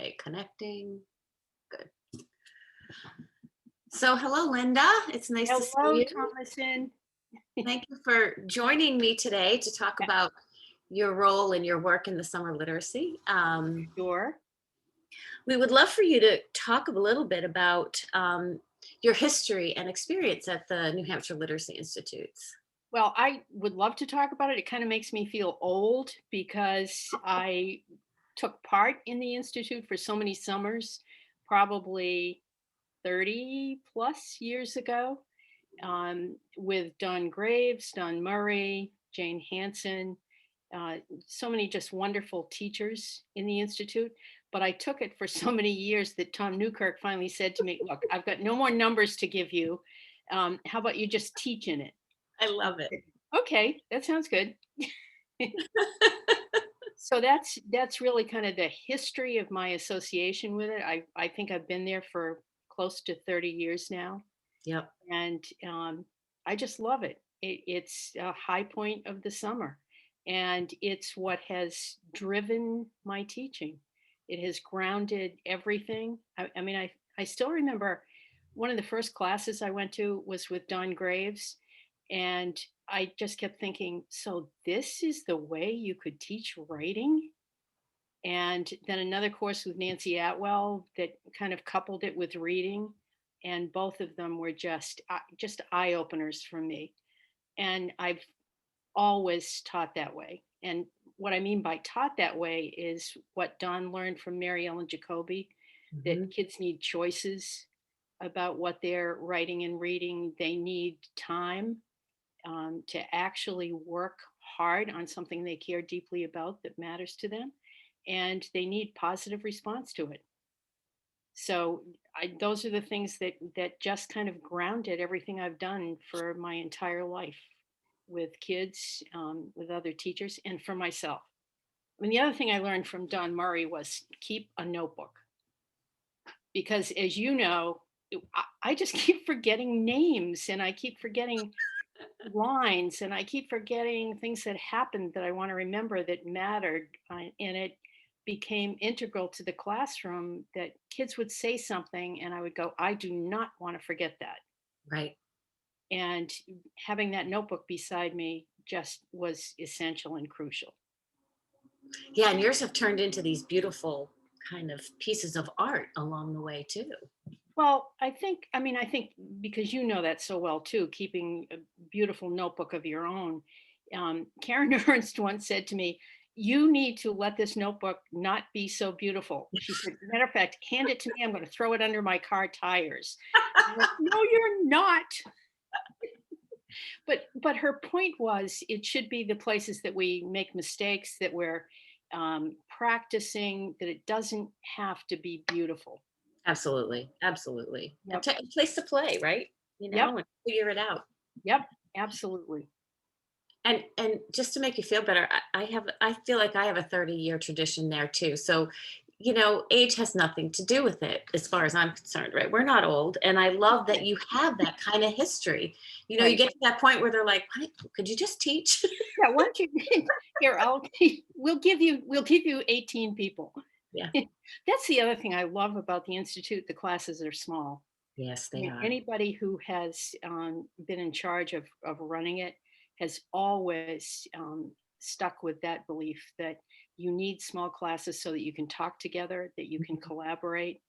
Okay, connecting. Good. So, hello, Linda. It's nice to see Hello, you. Thomason. Thank you for joining me today to talk Yeah, about your role and your work in the summer literacy. sure. We would love for you to talk a little bit about your history and experience at the New Hampshire Literacy Institutes. Well, I would love to talk about it. It kind of makes me feel old because I took part in the Institute for so many summers, probably 30 plus years ago, with Don Graves, Don Murray, Jane Hanson, uh, so many just wonderful teachers in the Institute. But I took it for so many years that Tom Newkirk finally said to me, "Look, I've got no more numbers to give you. How about you just teach in it?" I love it. Okay, that sounds good. So that's really kind of the history of my association with it. I think I've been there for close to 30 years now, Yep. and I just love it. It's a high point of the summer, and it's what has driven my teaching. It has grounded everything. I still remember one of the first classes I went to was with Don Graves, and I just kept thinking, so this is the way you could teach writing? And then another course with Nancy Atwell that kind of coupled it with reading, and both of them were just eye openers for me. And I've always taught that way. And what I mean by taught that way is what Don learned from Mary Ellen Jacoby, that Mhm. kids need choices about what they're writing and reading. They need time to actually work hard on something they care deeply about that matters to them, and they need positive response to it. So those are the things that just kind of grounded everything I've done for my entire life with kids, with other teachers, and for myself. I mean, the other thing I learned from Don Murray was keep a notebook because, as you know, I just keep forgetting names and I keep forgetting lines and I keep forgetting things that happened that I want to remember that mattered. And it became integral to the classroom that kids would say something and I would go, I do not want to forget that. Right. And having that notebook beside me just was essential and crucial. Yeah, and yours have turned into these beautiful kind of pieces of art along the way too. Well, I think because you know that so well too, keeping a beautiful notebook of your own. Karen Ernst once said to me, "You need to let this notebook not be so beautiful." She said, "Matter of fact, hand it to me. I'm going to throw it under my car tires." I'm like, no, you're not. But her point was, it should be the places that we make mistakes, that we're practicing, that it doesn't have to be beautiful. Absolutely. Absolutely. Yep. A place to play, right? Yep. And figure it out. Yep. Absolutely. And just to make you feel better, I feel like I have a 30-year tradition there too. So, age has nothing to do with it as far as I'm concerned, right? We're not old. And I love that you have that kind of history. You Right. get to that point where they're like, "Why could you just teach?" Yeah, why don't you here, I'll we'll give you 18 people. Yeah. That's the other thing I love about the Institute, the classes are small. Yes, I they mean, are. anybody who has, been in charge of running it has always, stuck with that belief that you need small classes so that you can talk together, that you can Mhm. collaborate,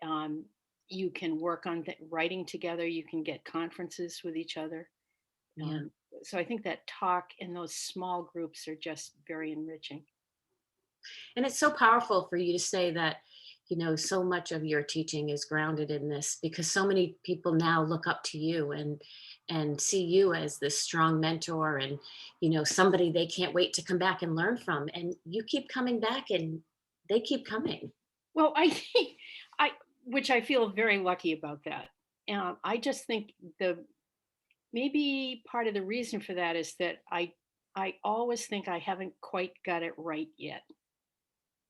um, you can work on writing together, you can get conferences with each other. Yeah. Um, so I think that talk in those small groups are just very enriching. And it's so powerful for you to say that, so much of your teaching is grounded in this because so many people now look up to you and see you as this strong mentor and, somebody they can't wait to come back and learn from. And you keep coming back and they keep coming. Well, I think I which I feel very lucky about that. I just think the maybe part of the reason for that is that I always think I haven't quite got it right yet,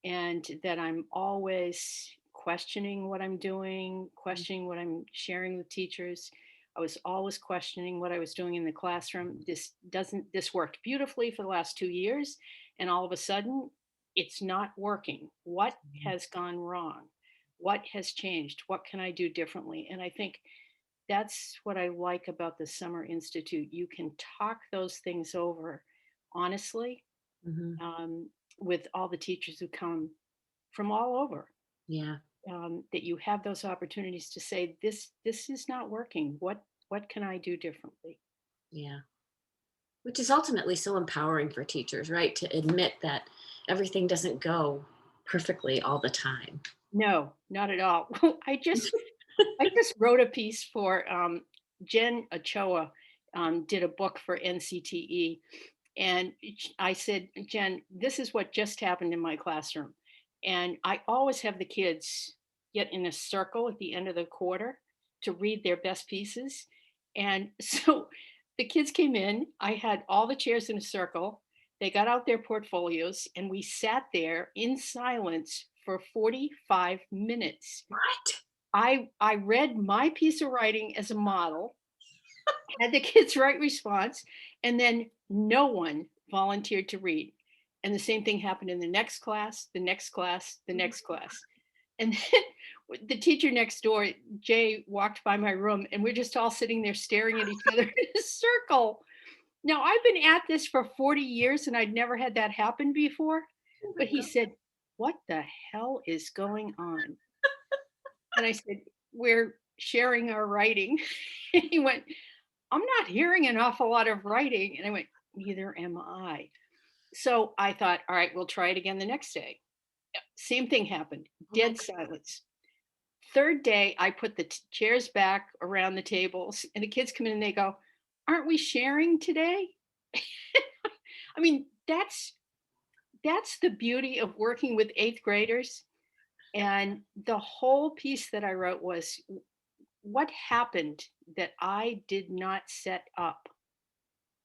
and that I'm always questioning what I'm doing, questioning what I'm sharing with teachers. I was always questioning what I was doing in the classroom. This worked beautifully for the last 2 years, and all of a sudden, it's not working. What Mhm. has gone wrong? What has changed? What can I do differently? And I think that's what I like about the Summer Institute. You can talk those things over honestly, Mhm. um, with all the teachers who come from all over. Yeah. That you have those opportunities to say, this is not working. What can I do differently? Yeah. Which is ultimately so empowering for teachers, right? To admit that everything doesn't go perfectly all the time. No, not at all. I just wrote a piece for Jen Ochoa, did a book for NCTE. And I said, Jen, this is what just happened in my classroom. And I always have the kids get in a circle at the end of the quarter to read their best pieces. And so the kids came in, I had all the chairs in a circle. They got out their portfolios and we sat there in silence for 45 minutes. What? I read my piece of writing as a model, had the kids write response, and then no one volunteered to read. And the same thing happened in the next class, the next class, the next class. And then the teacher next door, Jay, walked by my room and we're just all sitting there staring at each other in a circle. Now, I've been at this for 40 years and I'd never had that happen before. Oh my But he god. said, "What the hell is going on?" And I said, "We're sharing our writing." And he went, "I'm not hearing an awful lot of writing." And I went, "Neither am I." So I thought, all right, we'll try it again the next day. Same thing happened, Oh my dead god. silence. Third day, I put the chairs back around the tables, and the kids come in and they go, "Aren't we sharing today?" I mean, that's the beauty of working with eighth graders. And the whole piece that I wrote was, what happened that I did not set up?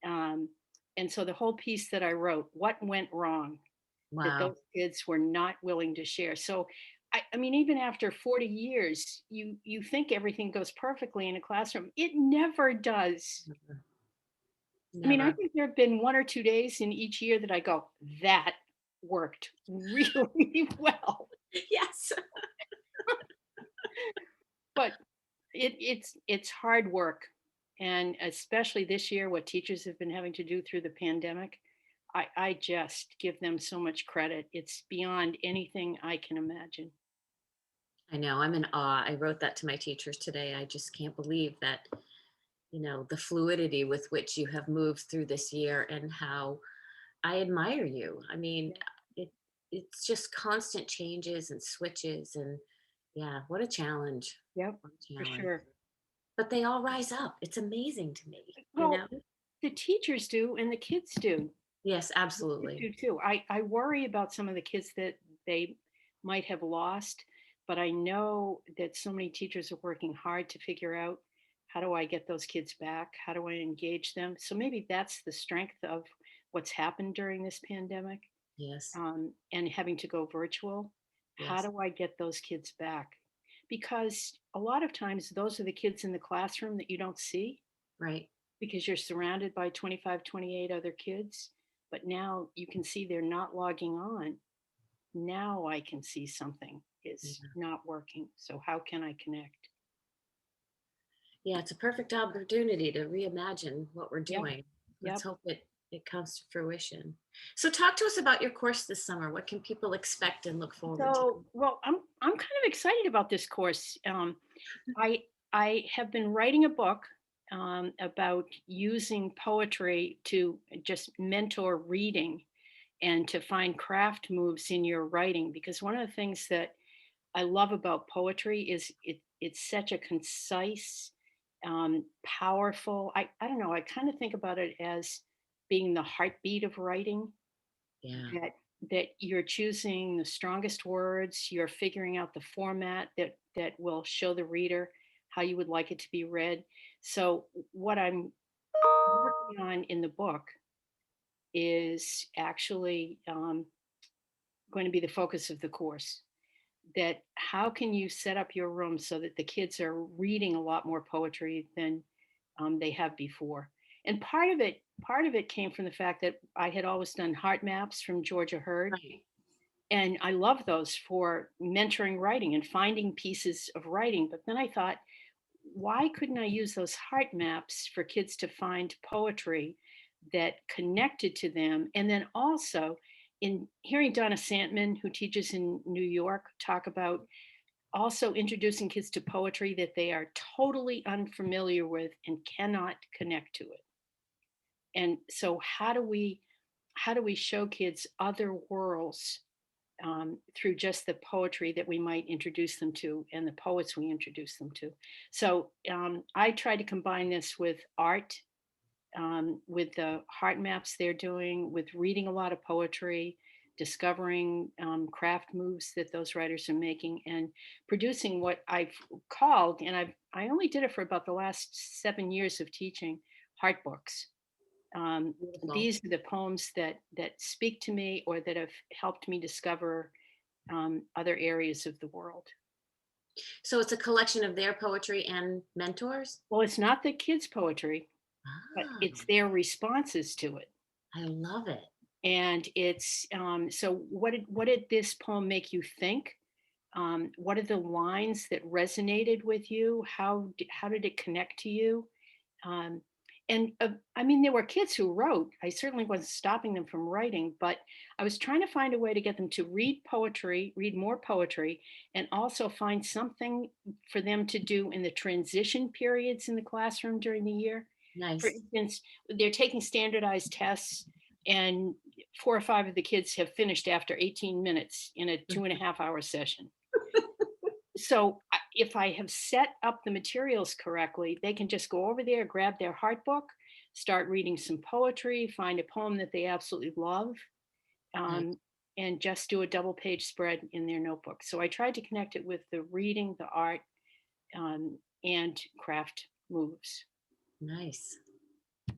Um, and so the whole piece that I wrote, what went wrong that Wow. those kids were not willing to share? So, I mean, even after 40 years, you think everything goes perfectly in a classroom. It never does. Never. I mean, I Never. think there have been 1 or 2 days in each year that I go, that worked really well. Yes. But it's hard work, and especially this year, what teachers have been having to do through the pandemic, I just give them so much credit. It's beyond anything I can imagine. I know. I'm in awe. I wrote that to my teachers today. I just can't believe that, the fluidity with which you have moved through this year and how I admire you. I mean, Yeah. it it's just constant changes and switches and yeah, what a challenge. Yep, What a for challenge. sure. But they all rise up. It's amazing to me, you Well, know? the teachers do and the kids do. Yes, The kids absolutely. do too. I worry about some of the kids that they might have lost, but I know that so many teachers are working hard to figure out, how do I get those kids back? How do I engage them? So maybe that's the strength of what's happened during this pandemic, Yes. and having to go virtual. How Yes. do I get those kids back? Because a lot of times those are the kids in the classroom that you don't see Right. because you're surrounded by 25, 28 other kids. But now you can see they're not logging on. Now I can see something is Yeah. not working. So how can I connect? Yeah, it's a perfect opportunity to reimagine what we're Yep. doing. Let's Yep. hope it comes to fruition. So talk to us about your course this summer. What can people expect and look forward to? So, well, I'm kind of excited about this course. I I have been writing a book, about using poetry to just mentor reading and to find craft moves in your writing. Because one of the things that I love about poetry is it's such a concise, powerful. I don't know. I kind of think about it as being the heartbeat of writing. Yeah. That you're choosing the strongest words. You're figuring out the format that will show the reader how you would like it to be read. So what I'm working on in the book is actually, going to be the focus of the course. That how can you set up your room so that the kids are reading a lot more poetry than, they have before. And part of it came from the fact that I had always done heart maps from Georgia Hurd, Right. And I love those for mentoring writing and finding pieces of writing. But then I thought, why couldn't I use those heart maps for kids to find poetry that connected to them? And then also, in hearing Donna Santman, who teaches in New York, talk about also introducing kids to poetry that they are totally unfamiliar with and cannot connect to it. And so how do we show kids other worlds through just the poetry that we might introduce them to and the poets we introduce them to? So I try to combine this with art, with the heart maps they're doing, with reading a lot of poetry, discovering craft moves that those writers are making, and producing what I've called, and I only did it for about the last 7 years of teaching, heart books. um, Beautiful. these are the poems that speak to me or that have helped me discover other areas of the world. So it's a collection of their poetry and mentors? Well, it's not the kids' poetry, but Ah, it's their responses to it. I love it. And it's so what did this poem make you think? What are the lines that resonated with you? How did it connect to you? Um, and I mean, there were kids who wrote. I certainly wasn't stopping them from writing, but I was trying to find a way to get them to read poetry, read more poetry, and also find something for them to do in the transition periods in the classroom during the year. For Nice. instance, they're taking standardized tests, and 4 or 5 of the kids have finished after 18 minutes in a 2.5 hour session. So if I have set up the materials correctly, they can just go over there, grab their heart book, start reading some poetry, find a poem that they absolutely love, Nice. um, and just do a double page spread in their notebook. So I tried to connect it with the reading, the art, and craft moves. Nice.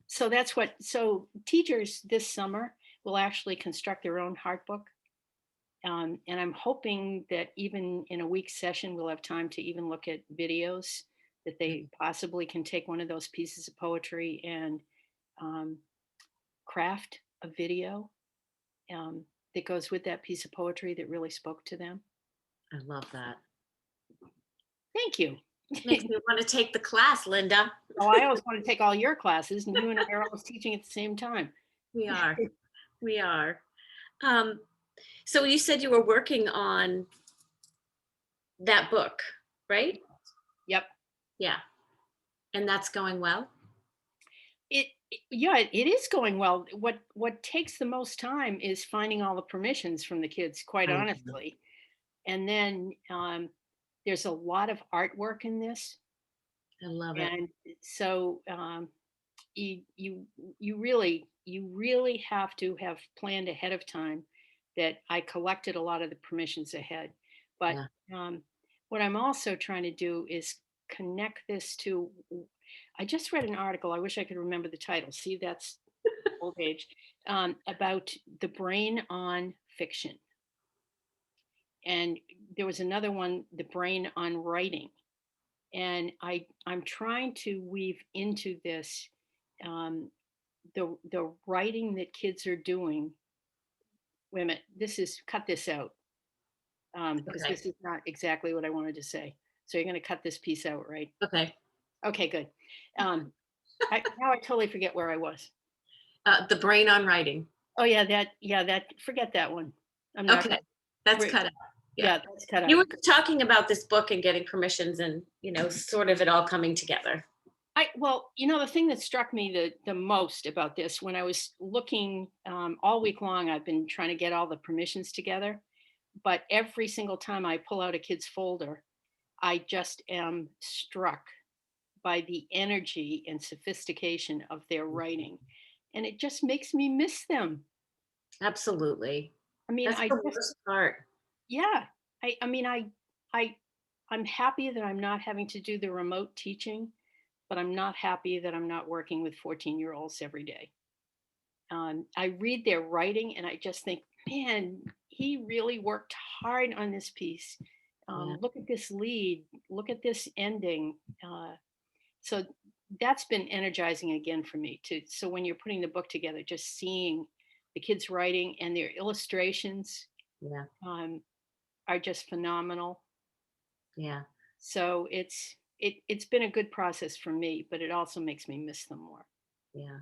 So that's what, so teachers this summer will actually construct their own heart book. And I'm hoping that even in a week's session, we'll have time to even look at videos that they possibly can take one of those pieces of poetry and um, craft a video um, that goes with that piece of poetry that really spoke to them. I love that. Thank you. Makes me want to take the class, Linda. Oh, I always want to take all your classes, and you and I are always teaching at the same time. We are. We are. Um, so you said you were working on that book, right? Yep. Yeah. And that's going well? Yeah, it is going well. What takes the most time is finding all the permissions from the kids, quite I honestly. And then there's a lot of artwork in this, I love it. and so you you really have to have planned ahead of time that I collected a lot of the permissions ahead. But Yeah. um, what I'm also trying to do is connect this to. I just read an article. I wish I could remember the title. See, that's old age. About the brain on fiction, and there was another one, the brain on writing. And I'm trying to weave into this um, the writing that kids are doing. Wait a minute, this is cut this out because Okay. this is not exactly what I wanted to say. So you're going to cut this piece out, right? Okay. Okay, good. Um, now I totally forget where I was. The brain on writing. Oh yeah, that forget that one. I'm not Okay. going. That's to. cut out. Yeah. Yeah, that's cut You out. were talking about this book and getting permissions and, sort of it all coming together. Well, the thing that struck me the most about this when I was looking all week long, I've been trying to get all the permissions together, but every single time I pull out a kid's folder, I just am struck by the energy and sophistication of their writing, and it just makes me miss them. Absolutely. I mean, That's I the just, worst part. yeah, I mean, I, I'm happy that I'm not having to do the remote teaching, but I'm not happy that I'm not working with 14-year-olds every day. I read their writing and I just think, man, he really worked hard on this piece. Yeah. Look at this lead, look at this ending. So that's been energizing again for me too. So when you're putting the book together, just seeing the kids writing and their illustrations, Yeah. um, are just phenomenal. Yeah. So it's been a good process for me, but it also makes me miss them more. Yeah.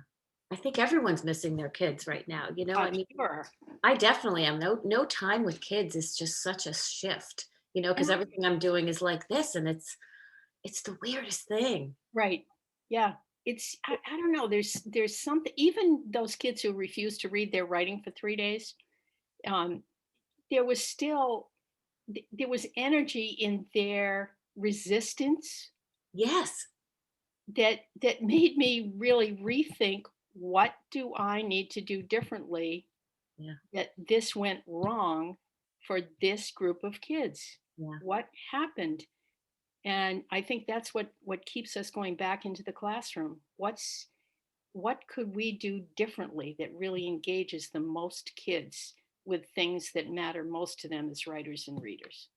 I think everyone's missing their kids right now. I mean, Sure. I definitely am. No time with kids is just such a shift, because And everything I'm doing is like this, and it's the weirdest thing. right. Yeah. I don't know. There's something, even those kids who refuse to read their writing for 3 days, um, there was still there was energy in their resistance Yes. that made me really rethink, what do I need to do differently Yeah. that this went wrong for this group of kids? Yeah. What happened? And I think that's what keeps us going back into the classroom. What could we do differently that really engages the most kids with things that matter most to them as writers and readers?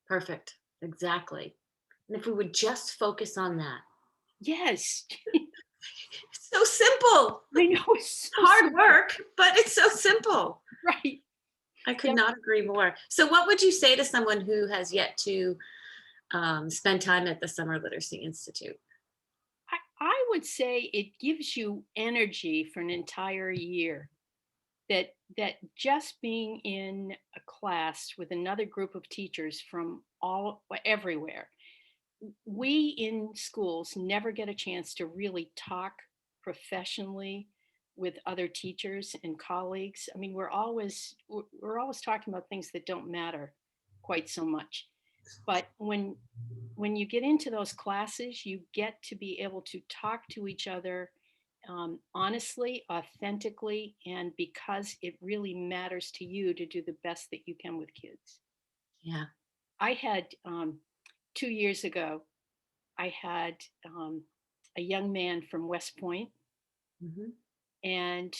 Perfect. Exactly. And if we would just focus on that. Yes. It's so simple. I know, it's so Hard simple. work, but it's so simple. Right. I could Yep. not agree more. So, what would you say to someone who has yet to spend time at the Summer Literacy Institute? I would say it gives you energy for an entire year. That just being in a class with another group of teachers from all everywhere, we in schools never get a chance to really talk professionally with other teachers and colleagues. I mean, we're always talking about things that don't matter quite so much. But when you get into those classes, you get to be able to talk to each other, honestly, authentically, and because it really matters to you to do the best that you can with kids. Yeah. I had 2 years ago, I had a young man from West Point, Hmm. and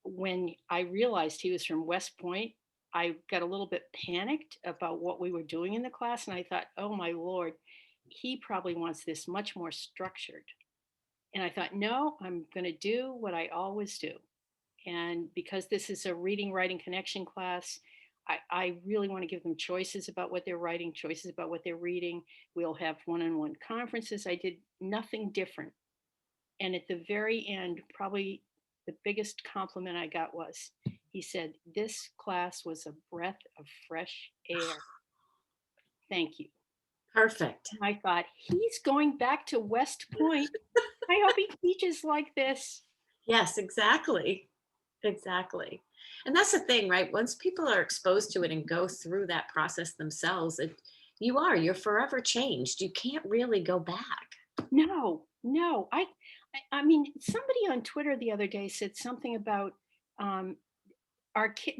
when I realized he was from West Point, I got a little bit panicked about what we were doing in the class. And I thought, oh my Lord, he probably wants this much more structured. And I thought, no, I'm going to do what I always do. And because this is a reading, writing connection class, I really want to give them choices about what they're writing, choices about what they're reading. We'll have one on one conferences. I did nothing different. And at the very end, probably the biggest compliment I got was, he said, "This class was a breath of fresh air. Thank you." Perfect. And I thought, he's going back to West Point. I hope he teaches like this. Yes, exactly. Exactly. And that's the thing, right? Once people are exposed to it and go through that process themselves, you're forever changed. You can't really go back. No, no. I mean, somebody on Twitter the other day said something about, um,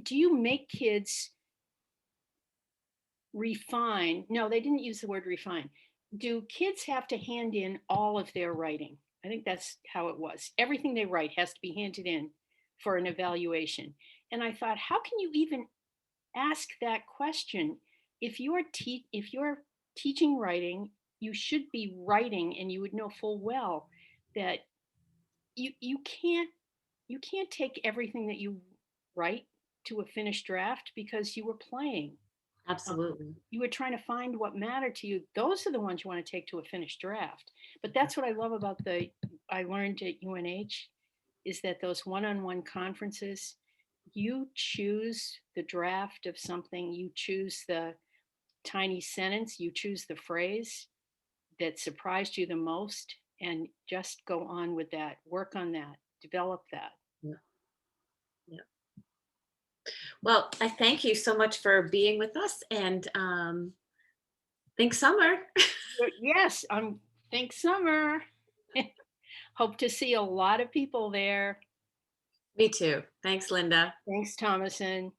do you make kids refine? No, they didn't use the word refine. Do kids have to hand in all of their writing? I think that's how it was. Everything they write has to be handed in for an evaluation. And I thought, how can you even ask that question? If you're teaching writing, you should be writing, and you would know full well that you can't take everything that you write to a finished draft because you were playing. Absolutely. You were trying to find what mattered to you. Those are the ones you want to take to a finished draft. But that's what I love about I learned at UNH, is that those one-on-one conferences, you choose the draft of something, you choose the tiny sentence, you choose the phrase that surprised you the most, and just go on with that, work on that, develop that. Yeah. Yeah. Well, I thank you so much for being with us and think summer. Yes, think summer. Hope to see a lot of people there. Me too. Thanks, Linda. Thanks, Thomason.